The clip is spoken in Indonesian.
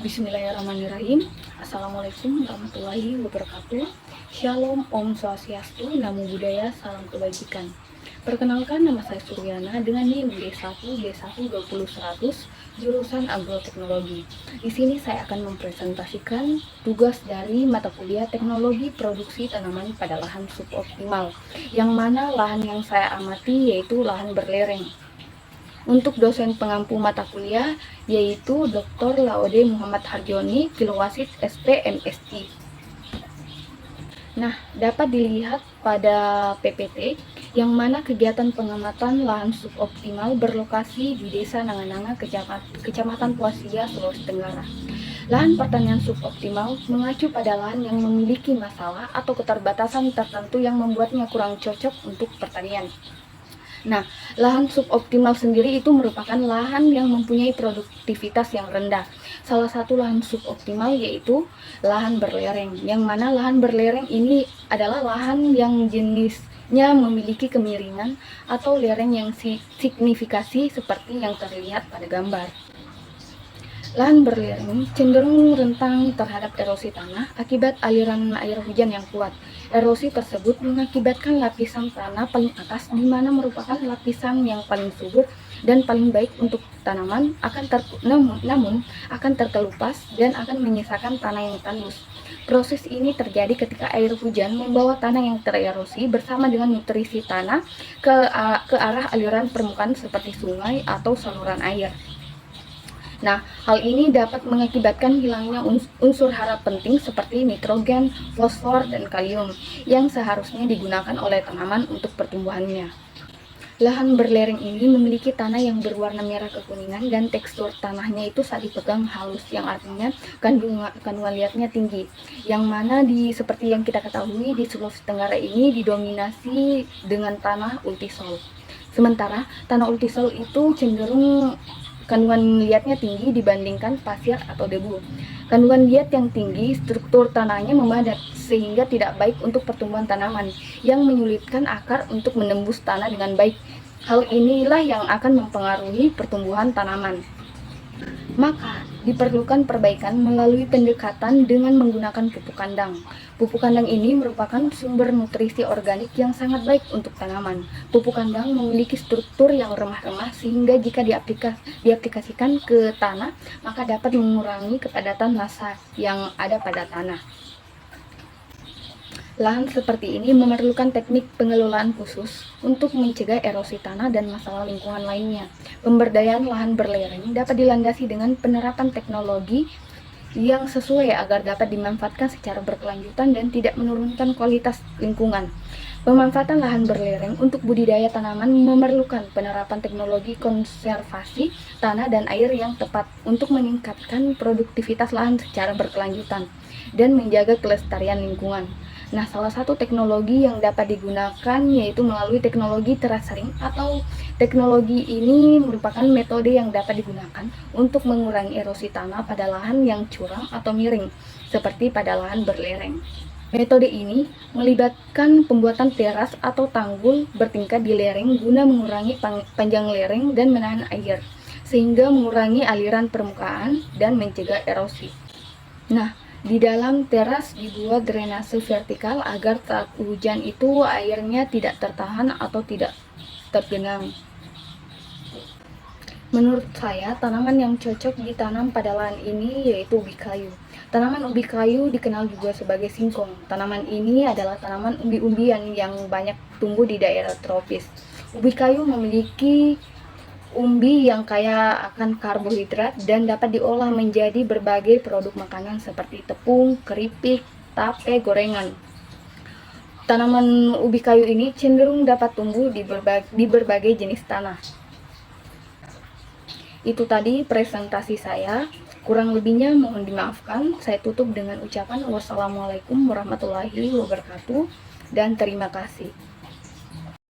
Bismillahirrahmanirrahim. Assalamualaikum warahmatullahi wabarakatuh. Shalom, Om Swastiastu, Namo Buddhaya, salam kebajikan. Perkenalkan, nama saya Suryana dengan NIM D1 20 100 jurusan Agroteknologi. Di sini saya akan mempresentasikan tugas dari mata kuliah Teknologi Produksi Tanaman pada Lahan Suboptimal, yang mana lahan yang saya amati yaitu lahan berlereng. Untuk dosen pengampu mata kuliah yaitu Dr. Laode Muhammad Harjoni, Filowasit SP MSc. Nah, dapat dilihat pada PPT yang mana kegiatan pengamatan lahan suboptimal berlokasi di Desa Nangananga, Kecamatan Puasia, Sulawesi Tenggara. Lahan pertanian suboptimal mengacu pada lahan yang memiliki masalah atau keterbatasan tertentu yang membuatnya kurang cocok untuk pertanian. Nah, lahan suboptimal sendiri itu merupakan lahan yang mempunyai produktivitas yang rendah. Salah satu lahan suboptimal yaitu lahan berlereng, yang mana lahan berlereng ini adalah lahan yang jenisnya memiliki kemiringan atau lereng yang signifikasi seperti yang terlihat pada gambar. Lahan berlereng cenderung rentan terhadap erosi tanah akibat aliran air hujan yang kuat. Erosi tersebut mengakibatkan lapisan tanah paling atas, di mana merupakan lapisan yang paling subur dan paling baik untuk tanaman, namun akan terkelupas dan akan menyisakan tanah yang tandus. Proses ini terjadi ketika air hujan membawa tanah yang tererosi bersama dengan nutrisi tanah ke arah aliran permukaan seperti sungai atau saluran air. Nah, hal ini dapat mengakibatkan hilangnya unsur hara penting seperti nitrogen, fosfor, dan kalium yang seharusnya digunakan oleh tanaman untuk pertumbuhannya. Lahan berlereng ini memiliki tanah yang berwarna merah kekuningan dan tekstur tanahnya itu saat dipegang halus, yang artinya kandungan liatnya tinggi. Yang mana seperti yang kita ketahui di Sulawesi Tenggara ini didominasi dengan tanah ultisol. Sementara tanah ultisol itu cenderung kandungan liatnya tinggi dibandingkan pasir atau debu. Kandungan liat yang tinggi, struktur tanahnya memadat sehingga tidak baik untuk pertumbuhan tanaman, yang menyulitkan akar untuk menembus tanah dengan baik. Hal inilah yang akan mempengaruhi pertumbuhan tanaman. Maka diperlukan perbaikan melalui pendekatan dengan menggunakan pupuk kandang. Pupuk kandang ini merupakan sumber nutrisi organik yang sangat baik untuk tanaman. Pupuk kandang memiliki struktur yang remah-remah sehingga jika diaplikasikan ke tanah, maka dapat mengurangi kepadatan massa yang ada pada tanah. Lahan seperti ini memerlukan teknik pengelolaan khusus untuk mencegah erosi tanah dan masalah lingkungan lainnya. Pemberdayaan lahan berlereng dapat dilandasi dengan penerapan teknologi yang sesuai agar dapat dimanfaatkan secara berkelanjutan dan tidak menurunkan kualitas lingkungan. Pemanfaatan lahan berlereng untuk budidaya tanaman memerlukan penerapan teknologi konservasi tanah dan air yang tepat untuk meningkatkan produktivitas lahan secara berkelanjutan dan menjaga kelestarian lingkungan. Nah, salah satu teknologi yang dapat digunakan yaitu melalui teknologi terasering, atau teknologi ini merupakan metode yang dapat digunakan untuk mengurangi erosi tanah pada lahan yang curam atau miring, seperti pada lahan berlereng. Metode ini melibatkan pembuatan teras atau tanggul bertingkat di lereng guna mengurangi panjang lereng dan menahan air, sehingga mengurangi aliran permukaan dan mencegah erosi. Nah, di dalam teras dibuat drainase vertikal agar saat hujan itu airnya tidak tertahan atau tidak tergenang. Menurut saya, tanaman yang cocok ditanam pada lahan ini yaitu ubi kayu. Tanaman ubi kayu dikenal juga sebagai singkong. Tanaman ini adalah tanaman umbi-umbian yang banyak tumbuh di daerah tropis. Ubi kayu memiliki umbi yang kaya akan karbohidrat dan dapat diolah menjadi berbagai produk makanan seperti tepung, keripik, tape, gorengan. Tanaman ubi kayu ini cenderung dapat tumbuh di berbagai jenis tanah. Itu tadi presentasi saya. Kurang lebihnya mohon dimaafkan. Saya tutup dengan ucapan wassalamualaikum warahmatullahi wabarakatuh dan terima kasih.